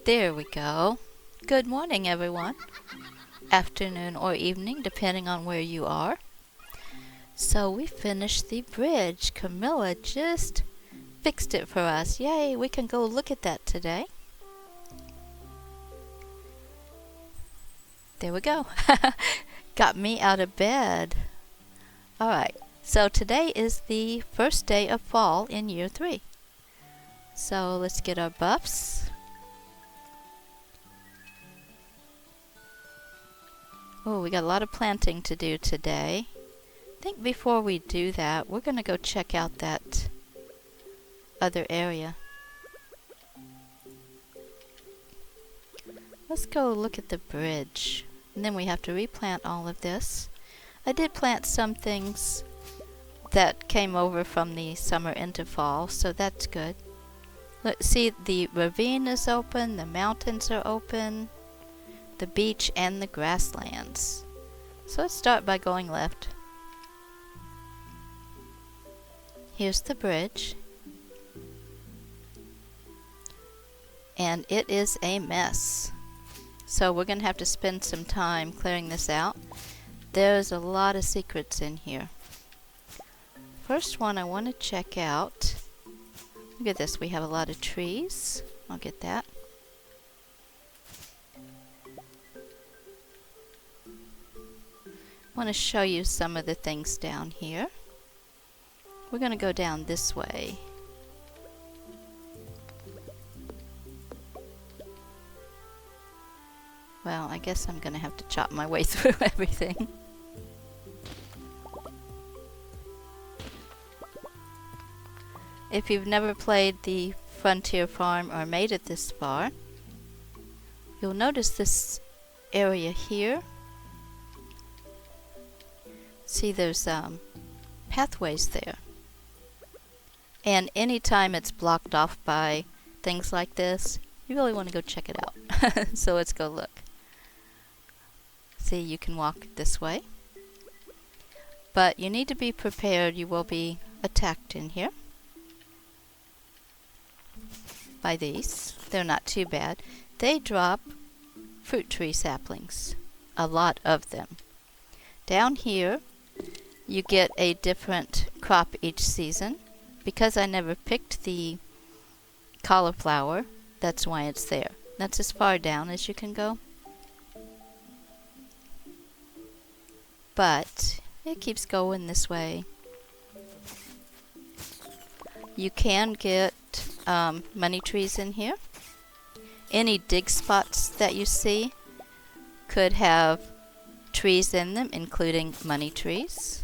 There we go. Good morning, everyone. Afternoon or evening, depending on where you are. So we finished the bridge. Camilla just fixed it for us. Yay, we can go look at that today. There we go. Got me out of bed. Alright, so today is the first day of fall in year 3. So let's get our buffs. Oh, we got a lot of planting to do today. I think before we do that, we're going to go check out that other area. Let's go look at the bridge. And then we have to replant all of this. I did plant some things that came over from the summer into fall, so that's good. Look, see, the ravine is open, the mountains are open, the beach and the grasslands. So let's start by going left. Here's the bridge. And it is a mess. So we're going to have to spend some time clearing this out. There's a lot of secrets in here. First one I want to check out. Look at this, we have a lot of trees. I'll get that. I want to show you some of the things down here. We're going to go down this way. Well, I guess I'm going to have to chop my way through everything. If you've never played the Frontier Farm or made it this far, you'll notice this area here. See, there's pathways there. And anytime it's blocked off by things like this, you really want to go check it out. So let's go look. See, you can walk this way. But you need to be prepared. You will be attacked in here by these. They're not too bad. They drop fruit tree saplings. A lot of them. Down here, you get a different crop each season. Because I never picked the cauliflower, that's why it's there. That's as far down as you can go. But it keeps going this way. You can get money trees in here. Any dig spots that you see could have trees in them, including money trees.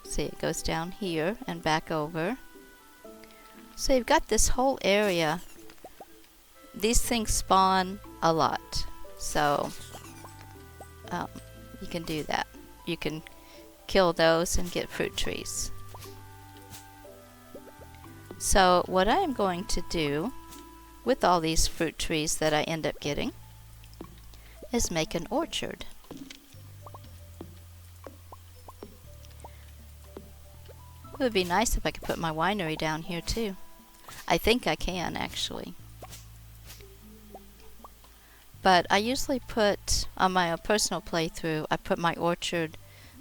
See, it goes down here and back over. So you've got this whole area. These things spawn a lot. So you can do that. You can kill those and get fruit trees. So what I am going to do with all these fruit trees that I end up getting is make an orchard. It would be nice if I could put my winery down here too. I think I can, actually. But I usually put, on my personal playthrough, I put my orchard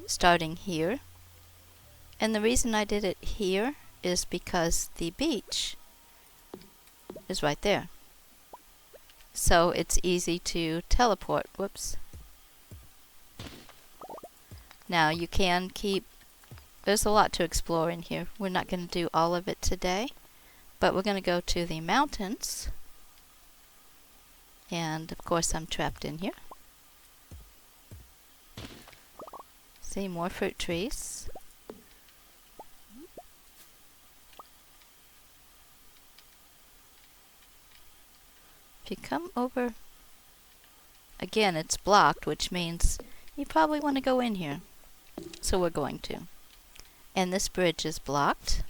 starting here. And the reason I did it here is because the beach is right there. So it's easy to teleport. Whoops. Now you can keep, there's a lot to explore in here. We're not going to do all of it today, but we're going to go to the mountains. And of course I'm trapped in here. See, more fruit trees. If you come over, again it's blocked, which means you probably want to go in here. So we're going to. And this bridge is blocked.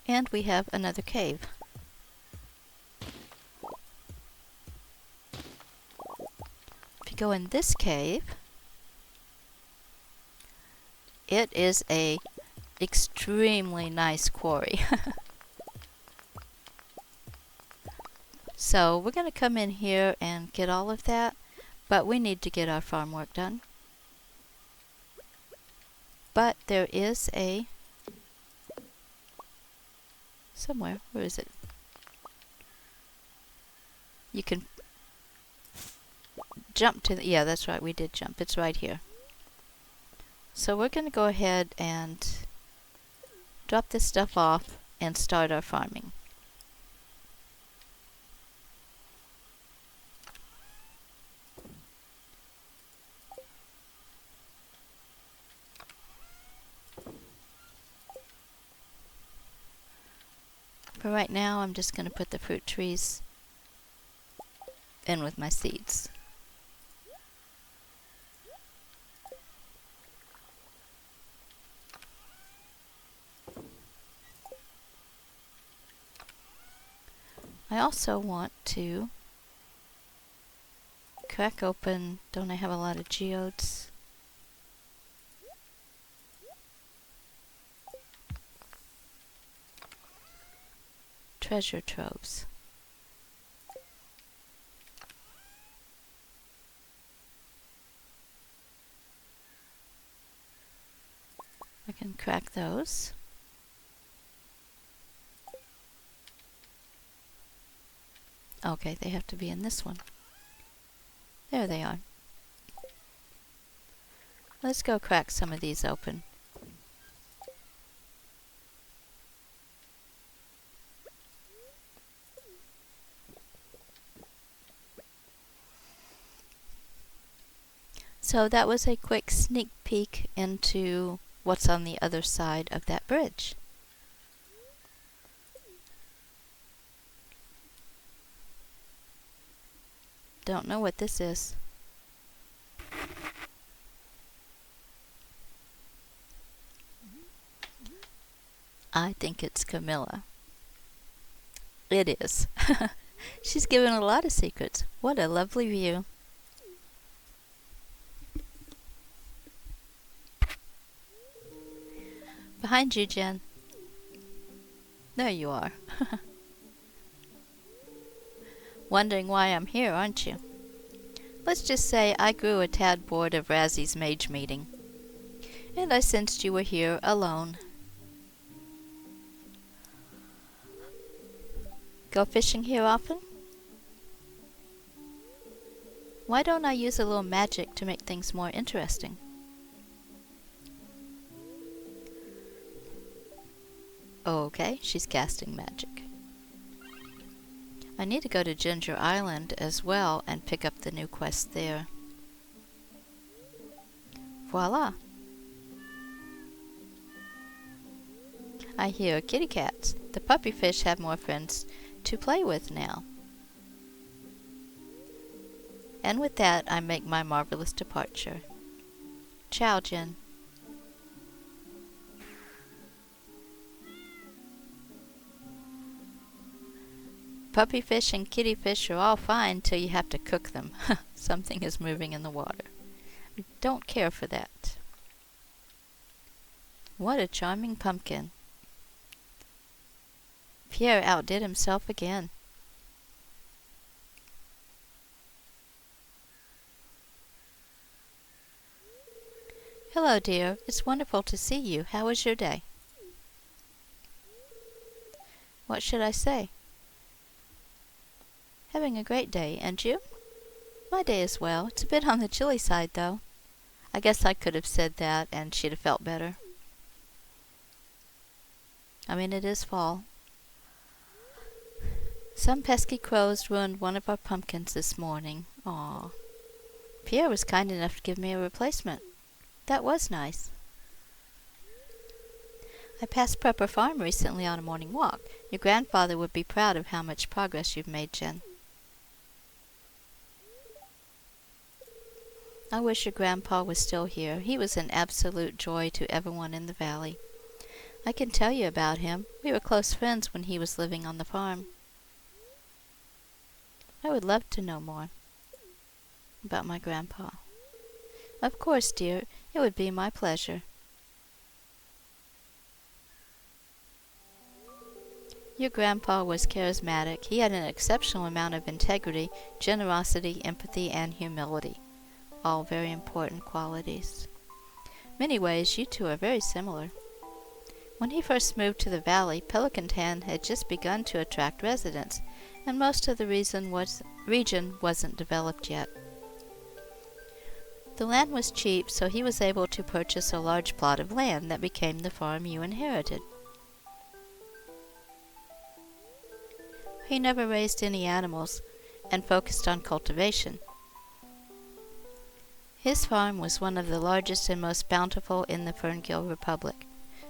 And we have another cave. go in this cave. It is a extremely nice quarry. So we're going to come in here and get all of that, but we need to get our farm work done. But there is a somewhere, where is it? You can jump to the, yeah, that's right, we did jump. It's right here. So we're going to go ahead and drop this stuff off and start our farming. For right now, I'm just going to put the fruit trees in with my seeds. I also want to crack open, don't I have a lot of geodes? Treasure troves. I can crack those. Okay, they have to be in this one. There they are. Let's go crack some of these open. So that was a quick sneak peek into what's on the other side of that bridge. Don't know what this is. I think it's Camilla. It is. She's given a lot of secrets. What a lovely view. Behind you, Jen. There you are. Wondering why I'm here, aren't you? Let's just say I grew a tad bored of Razzie's mage meeting, and I sensed you were here alone. Go fishing here often? Why don't I use a little magic to make things more interesting? Okay, she's casting magic. I need to go to Ginger Island as well and pick up the new quest there. Voila! I hear kitty cats. The puppy fish have more friends to play with now. And with that, I make my marvelous departure. Ciao, Jen. Puppy fish and kitty fish are all fine till you have to cook them. Something is moving in the water. I don't care for that. What a charming pumpkin. Pierre outdid himself again. Hello, dear. It's wonderful to see you. How was your day? What should I say? Having a great day, and you? My day as well. It's a bit on the chilly side, though. I guess I could have said that, and she'd have felt better. I mean, it is fall. Some pesky crows ruined one of our pumpkins this morning. Aw. Pierre was kind enough to give me a replacement. That was nice. I passed Prepper Farm recently on a morning walk. Your grandfather would be proud of how much progress you've made, Jen. I wish your grandpa was still here. He was an absolute joy to everyone in the valley. I can tell you about him. We were close friends when he was living on the farm. I would love to know more. about my grandpa. Of course, dear, it would be my pleasure. Your grandpa was charismatic. He had an exceptional amount of integrity, generosity, empathy, and humility. All very important qualities. Many ways, you two are very similar. When he first moved to the valley, Pelican Town had just begun to attract residents, and most of the region wasn't developed yet. The land was cheap, so he was able to purchase a large plot of land that became the farm you inherited. He never raised any animals and focused on cultivation. His farm was one of the largest and most bountiful in the Ferngill Republic,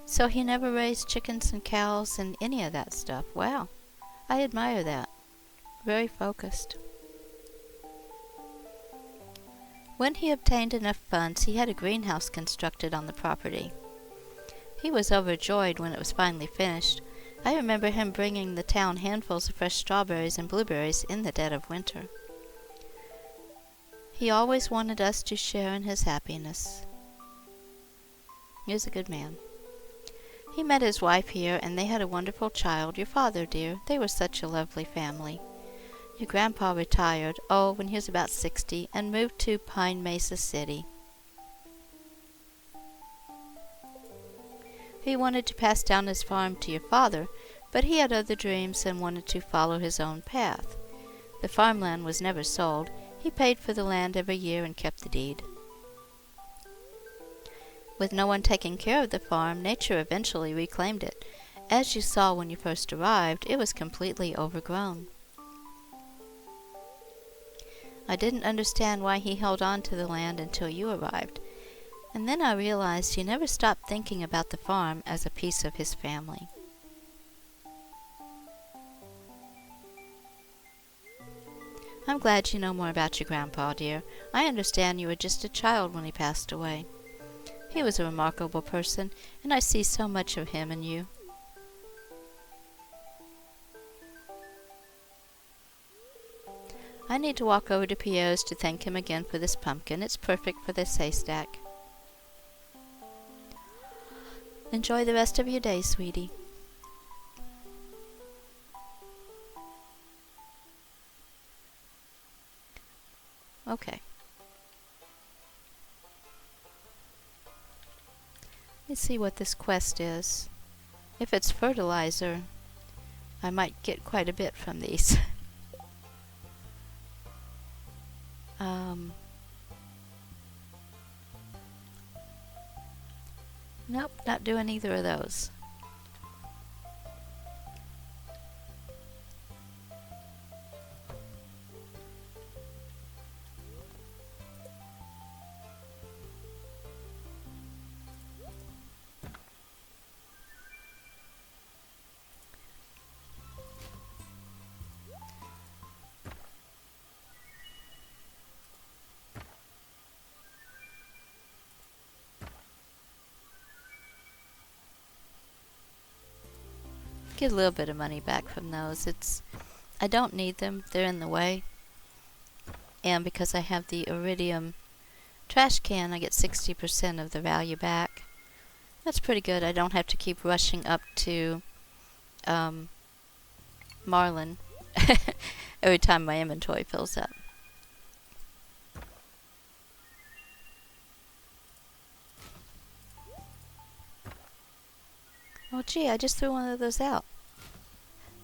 so he never raised chickens and cows and any of that stuff. Wow, I admire that. Very focused. When he obtained enough funds, he had a greenhouse constructed on the property. He was overjoyed when it was finally finished. I remember him bringing the town handfuls of fresh strawberries and blueberries in the dead of winter. He always wanted us to share in his happiness. He was a good man. He met his wife here, and they had a wonderful child, your father, dear. They were such a lovely family. Your grandpa retired, when he was about 60, and moved to Pine Mesa City. He wanted to pass down his farm to your father, but he had other dreams and wanted to follow his own path. The farmland was never sold. He paid for the land every year and kept the deed. With no one taking care of the farm, nature eventually reclaimed it. As you saw when you first arrived, it was completely overgrown. I didn't understand why he held on to the land until you arrived, and then I realized he never stopped thinking about the farm as a piece of his family. I'm glad you know more about your grandpa, dear. I understand you were just a child when he passed away. He was a remarkable person, and I see so much of him in you. I need to walk over to Pierre's to thank him again for this pumpkin. It's perfect for this haystack. Enjoy the rest of your day, sweetie. Okay. Let's see what this quest is. If it's fertilizer, I might get quite a bit from these. Nope, not doing either of those. Get a little bit of money back from those. I don't need them. They're in the way. And because I have the iridium trash can, I get 60% of the value back. That's pretty good. I don't have to keep rushing up to Marlin every time my inventory fills up. Oh gee, I just threw one of those out.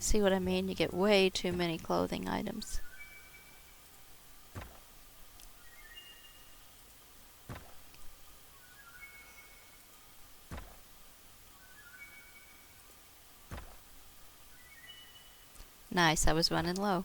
See what I mean? You get way too many clothing items. Nice, I was running low.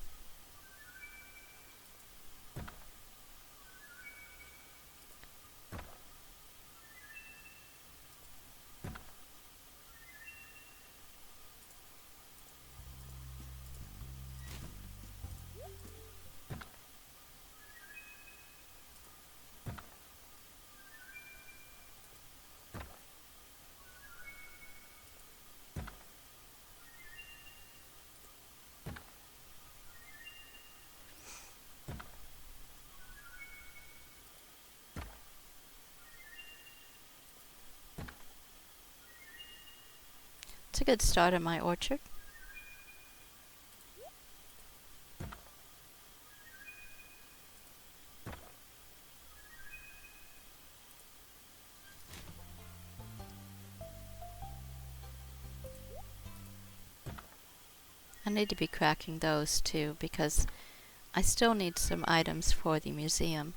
It's a good start on my orchard. I need to be cracking those too because I still need some items for the museum.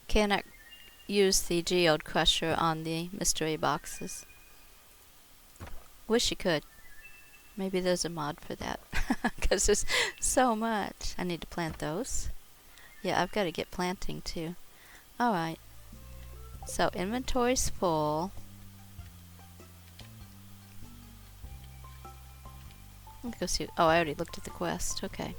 Cannot use the geode crusher on the mystery boxes. Wish you could. Maybe there's a mod for that because there's so much. I need to plant those. Yeah, I've got to get planting too. Alright. So inventory's full. Let's go see. Oh, I already looked at the quest. Okay.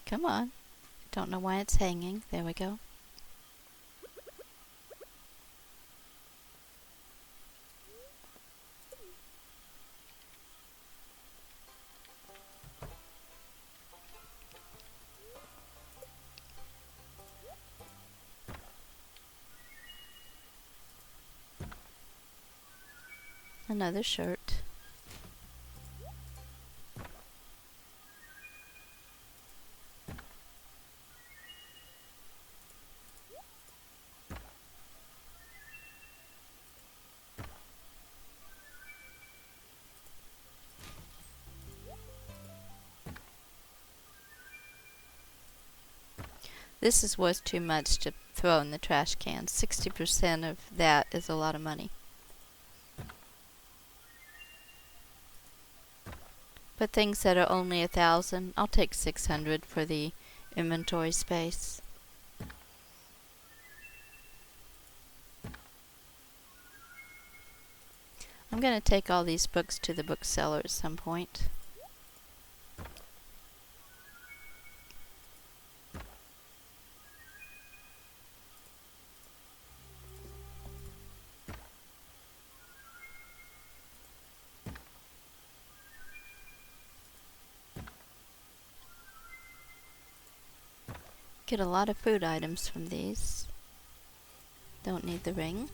Come on. Don't know why it's hanging. There we go. Another shirt. This is worth too much to throw in the trash can. 60% of that is a lot of money. But things that are only 1,000, I'll take 600 for the inventory space. I'm going to take all these books to the bookseller at some point. Get a lot of food items from these. Don't need the ring.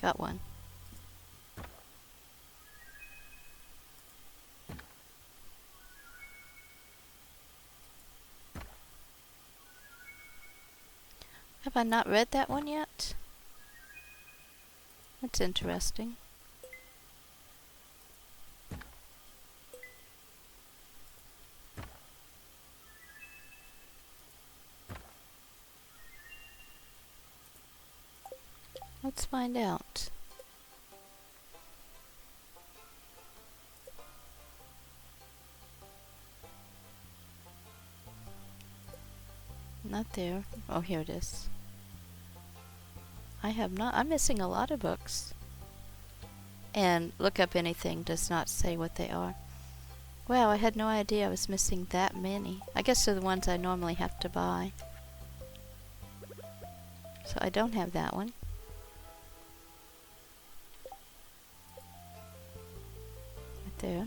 Got one. Have I not read that one yet? That's interesting. Let's find out. Not there. Oh, here it is. I have not. I'm missing a lot of books. And look up anything does not say what they are. Wow, I had no idea I was missing that many. I guess they're the ones I normally have to buy. So I don't have that one. Right there.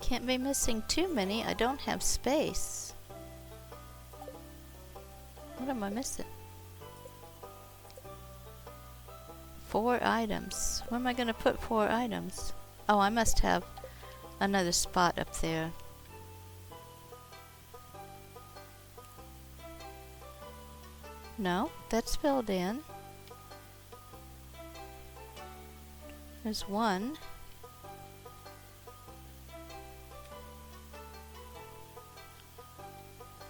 Can't be missing too many. I don't have space. What am I missing? 4 items. Where am I going to put 4 items? Oh, I must have another spot up there. No, that's filled in. There's 1.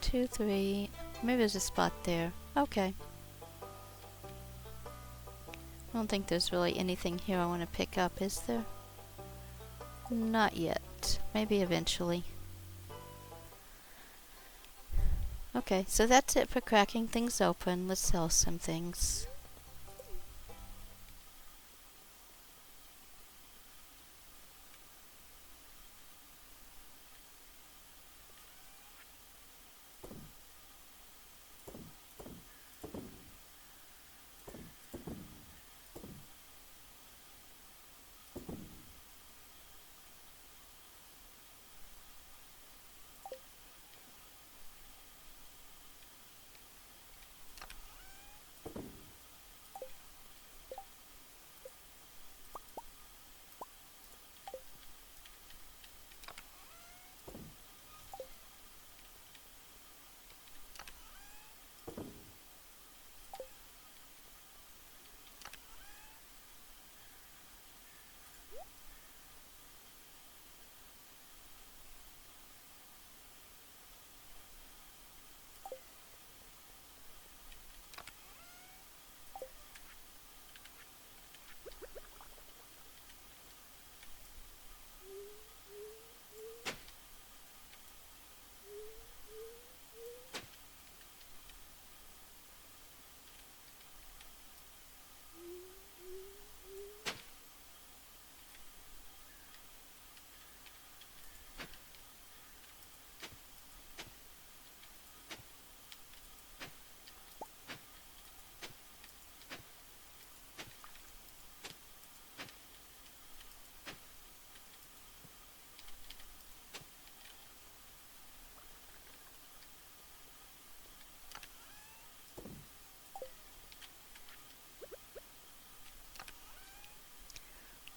2, 3. Maybe there's a spot there. Okay. I don't think there's really anything here I want to pick up, is there? Not yet. Maybe eventually. Okay, so that's it for cracking things open. Let's sell some things.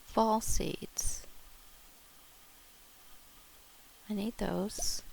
Fall seeds. I need those.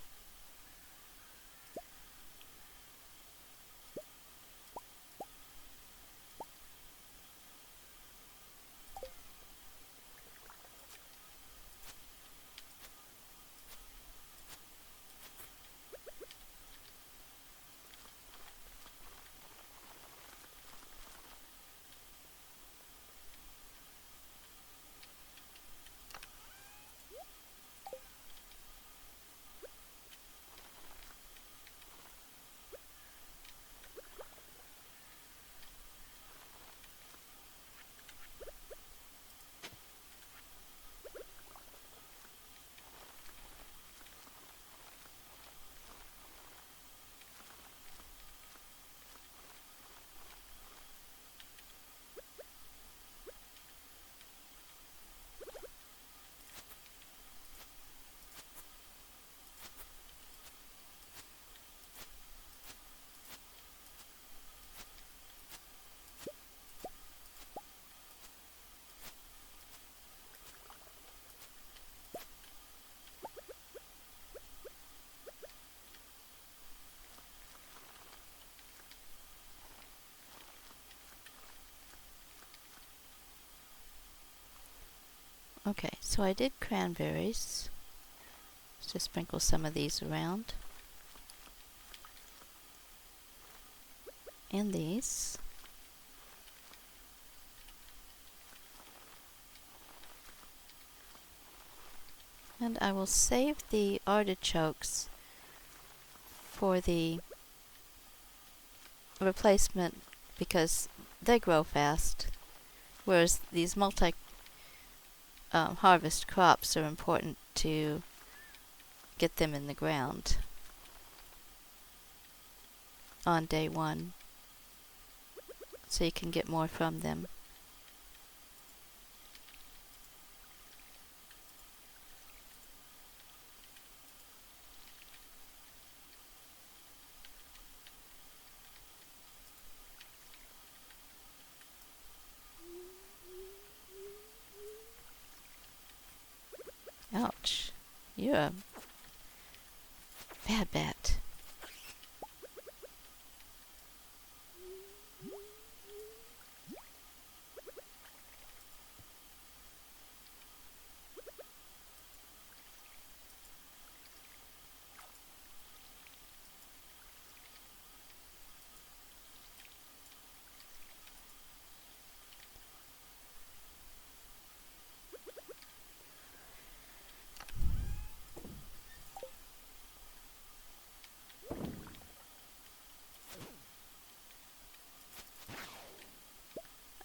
Okay, so I did cranberries. Let's just sprinkle some of these around. And these. And I will save the artichokes for the replacement because they grow fast, whereas these harvest crops are important to get them in the ground on day one so you can get more from them. Ouch. You're a bad bat.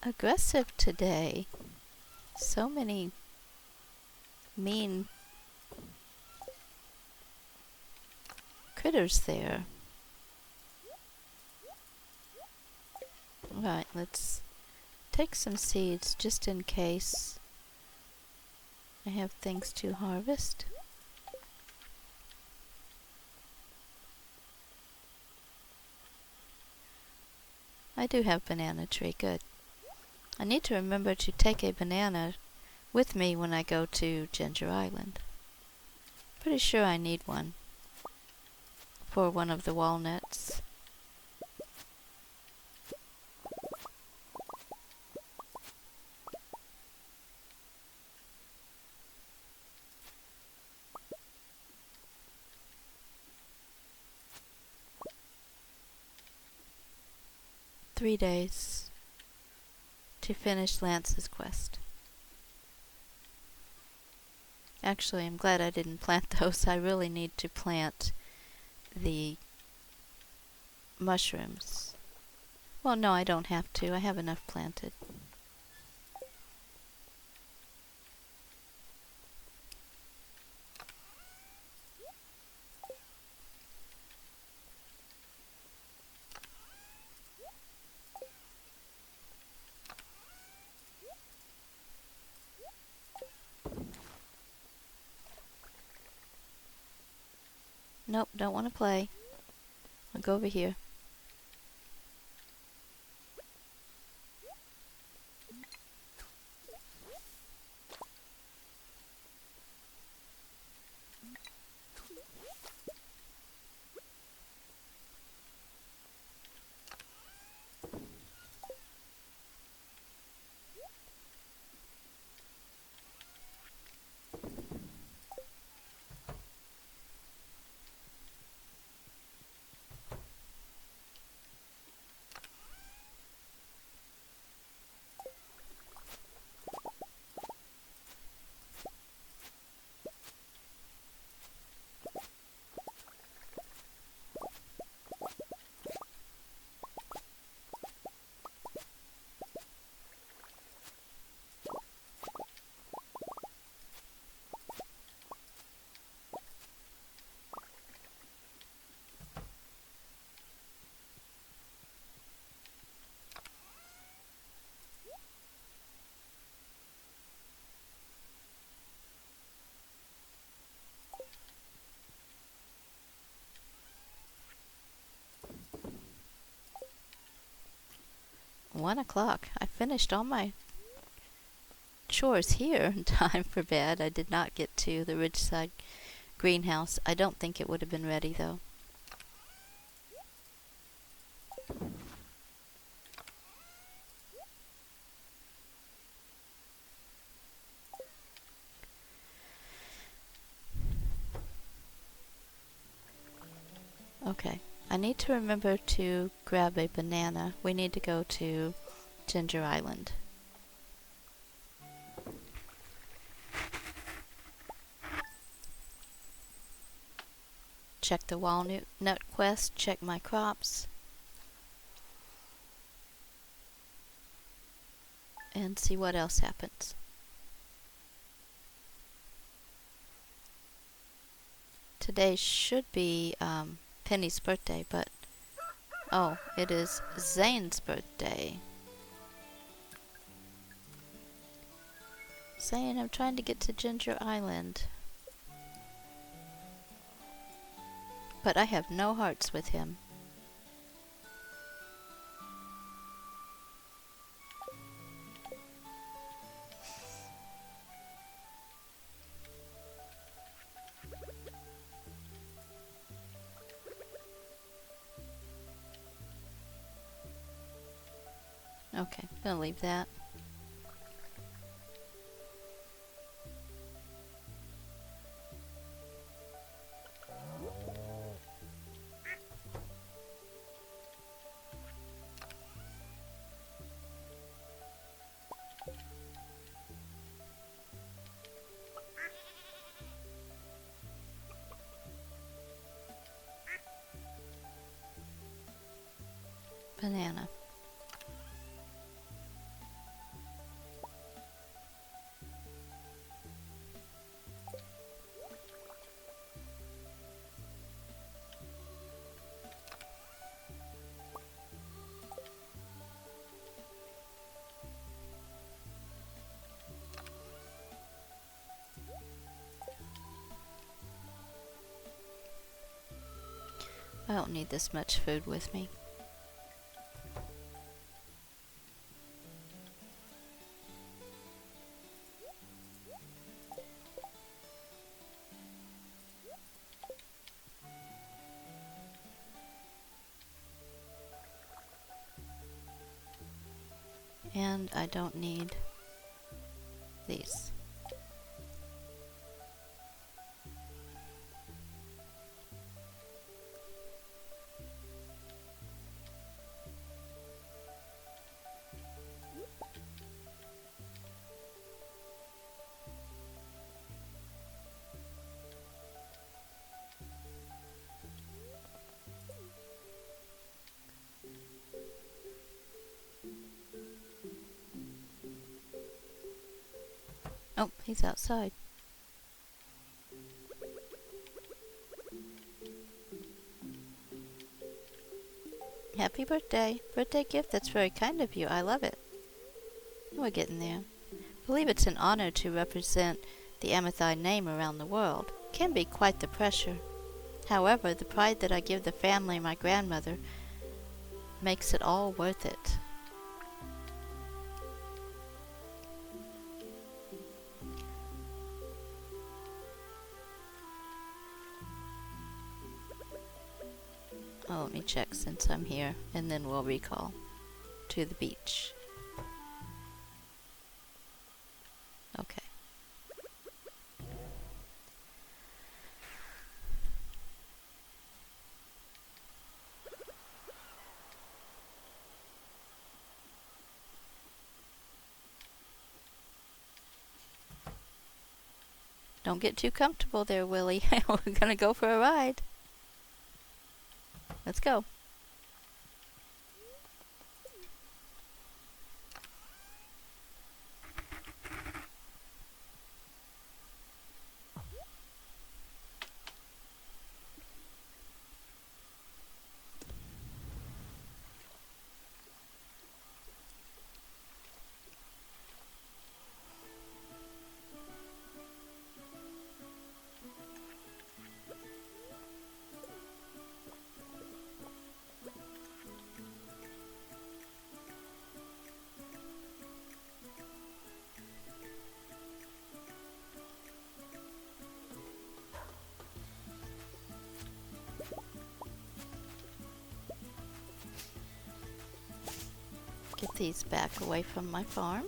Aggressive today. So many mean critters there. Right, let's take some seeds just in case I have things to harvest. I do have banana tree, good. I need to remember to take a banana with me when I go to Ginger Island. Pretty sure I need one for one of the walnuts. Three days to finish Lance's quest. Actually, I'm glad I didn't plant those. I really need to plant the mushrooms. Well, no, I don't have to. I have enough planted. Nope, don't want to play. I'll go over here. One o'clock. I finished all my chores here in time for bed. I did not get to the Ridgeside greenhouse. I don't think it would have been ready though. Okay, I need to remember to grab a banana. We need to go to Ginger Island. Check the walnut quest, check my crops, and see what else happens. Today should be Penny's birthday, but oh, it is Zane's birthday. Zane, I'm trying to get to Ginger Island. But I have no hearts with him. Okay, gonna leave that. Banana. I don't need this much food with me. And I don't need these. Oh, he's outside. Happy birthday. Birthday gift, that's very kind of you. I love it. We're getting there. I believe it's an honor to represent the Amethite name around the world. It can be quite the pressure. However, the pride that I give the family and my grandmother makes it all worth it. Oh, let me check since I'm here, and then we'll recall to the beach. Okay. Don't get too comfortable there, Willie. We're gonna go for a ride. Let's go. Get these back away from my farm.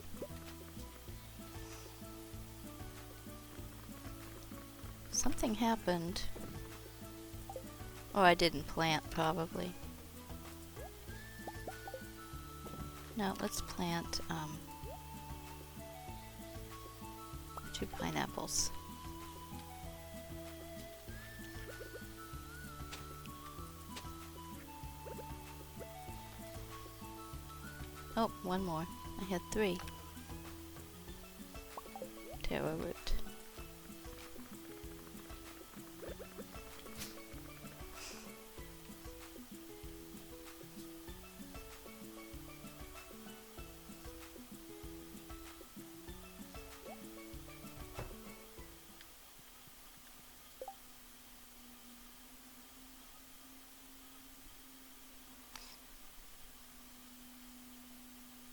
Something happened. Or I didn't plant, probably. No, let's plant 2 pineapples. Oh, one more. I had 3. Taro root.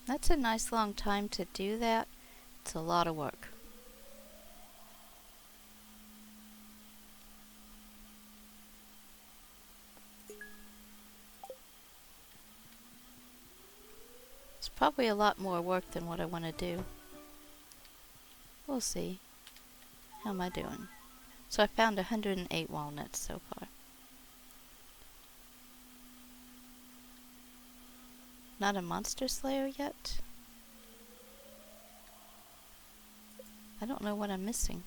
That's a nice long time to do that. It's a lot of work. It's probably a lot more work than what I want to do. We'll see. How am I doing? So I found 108 walnuts so far. Not a monster slayer yet? I don't know what I'm missing.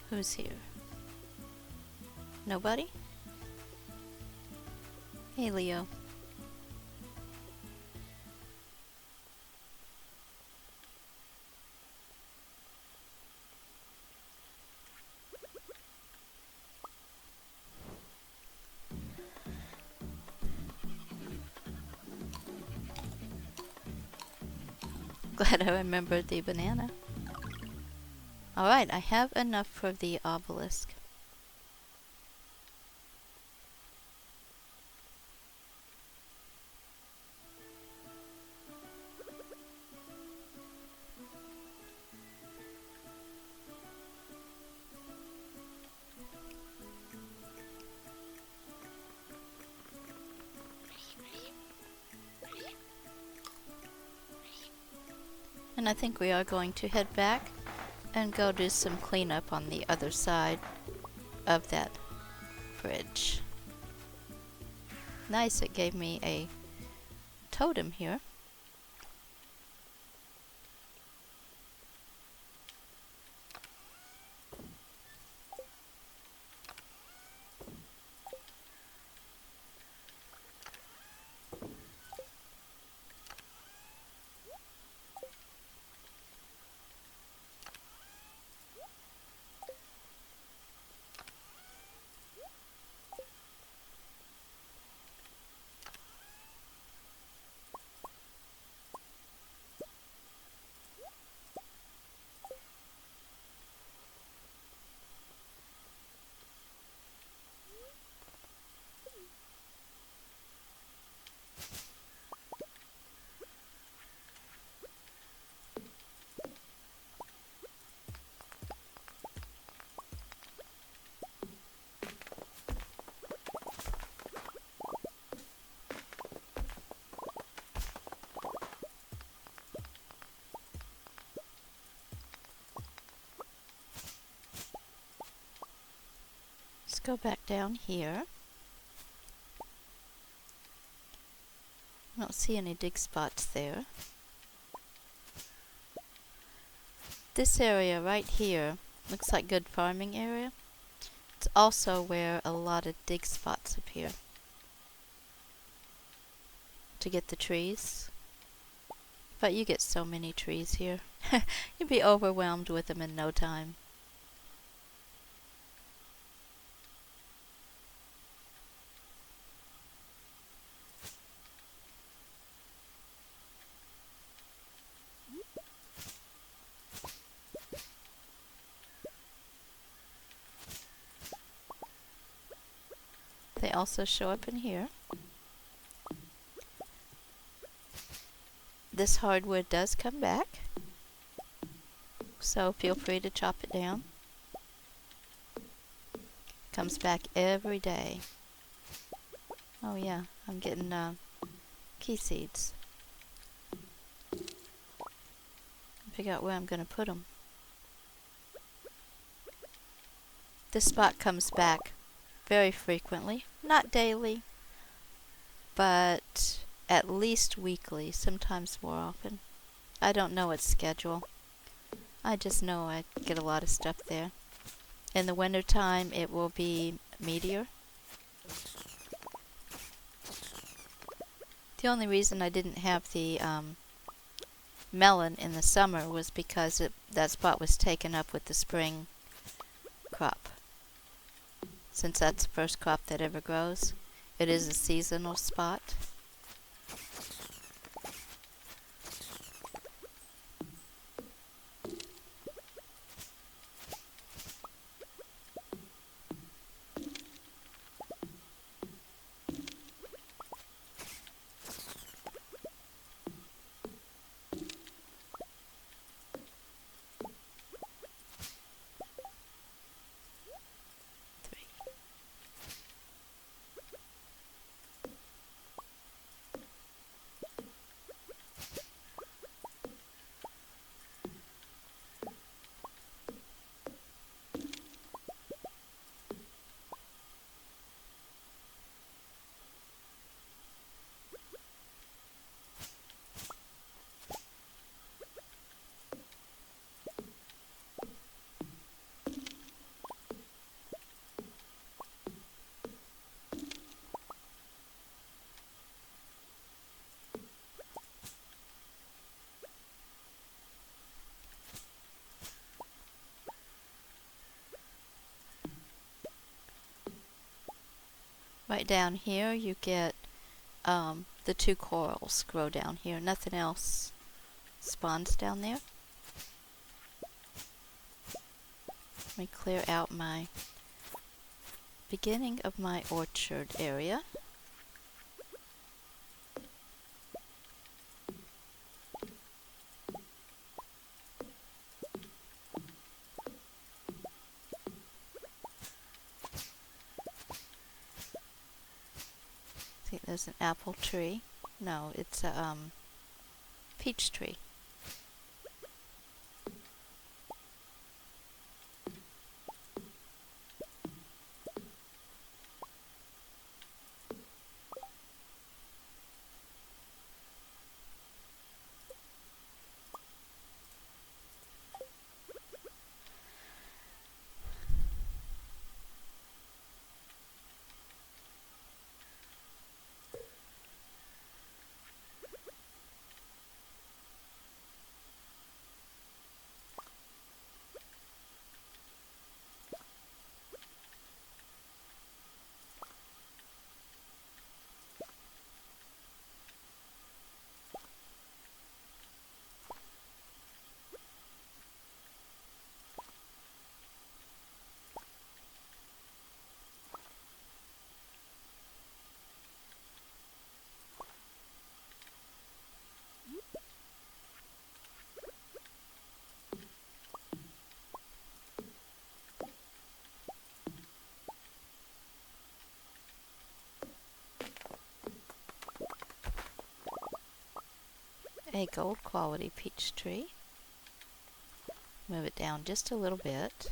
Who's here? Nobody? Hey, Leo. Glad I remembered the banana. Alright, I have enough for the obelisk. And I think we are going to head back and go do some cleanup on the other side of that fridge. Nice, it gave me a totem here. Let's go back down here. I don't see any dig spots there. This area right here looks like good farming area. It's also where a lot of dig spots appear to get the trees. But you get so many trees here. You'd be overwhelmed with them in no time. They also show up in here. this hardwood does come back, so feel free to chop it down. Comes back every day. Oh yeah, I'm getting key seeds. Figure out where I'm going to put them. This spot comes back very frequently, not daily, but at least weekly, sometimes more often. I don't know its schedule. I just know I get a lot of stuff there. In the wintertime, it will be meteor. The only reason I didn't have the melon in the summer was because that spot was taken up with the spring crop. Since that's the first crop that ever grows, it is a seasonal spot. Right down here you get the 2 corals grow down here. Nothing else spawns down there. Let me clear out my beginning of my orchard area. I think there's an apple tree. No, it's a peach tree. A gold quality peach tree. Move it down just a little bit.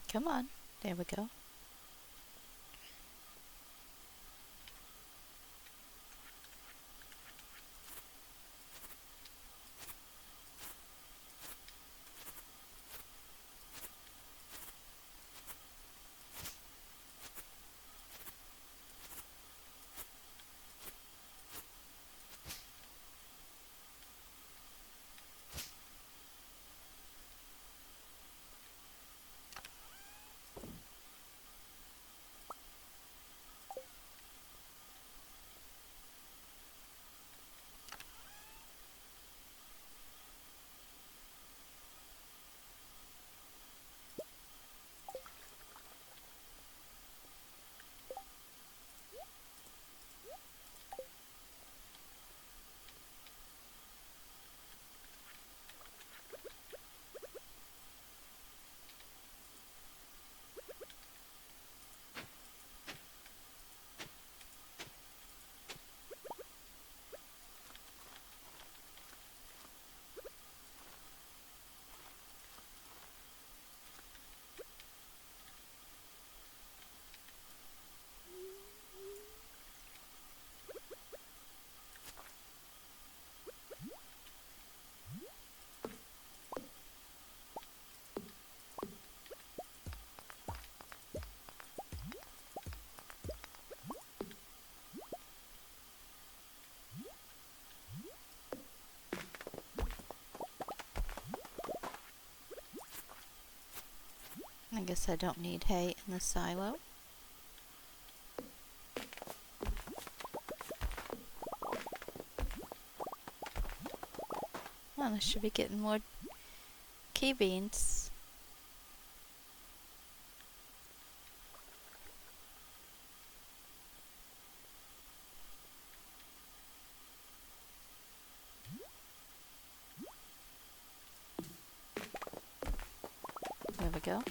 Come on, there we go. guess I don't need hay in the silo. Well, I should be getting more key beans. There we go.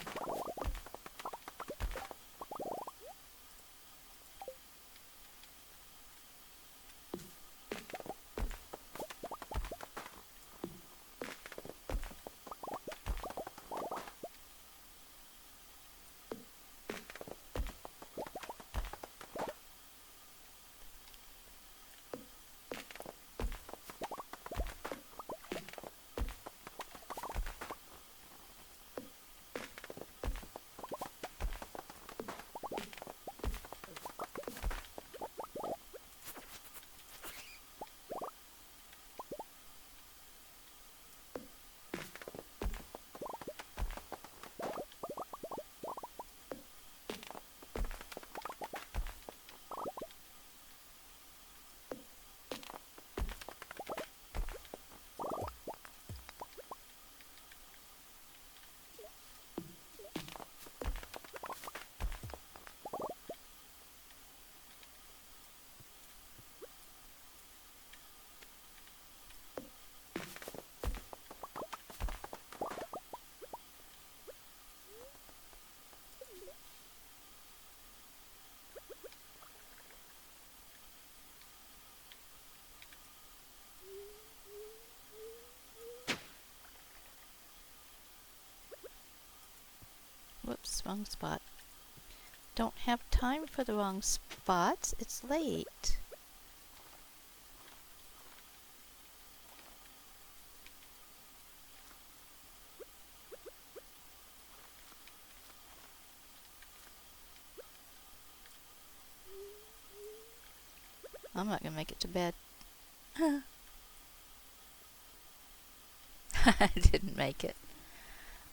Whoops, wrong spot. Don't have time for the wrong spots. It's late. I'm not gonna make it to bed. I didn't make it.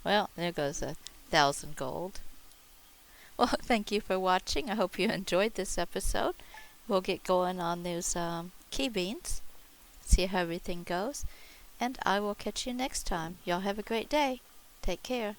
Well, there goes 1,000 gold. Well, thank you for watching. I hope you enjoyed this episode. We'll get going on those key beans, see how everything goes, and I will catch you next time. Y'all have a great day. Take care.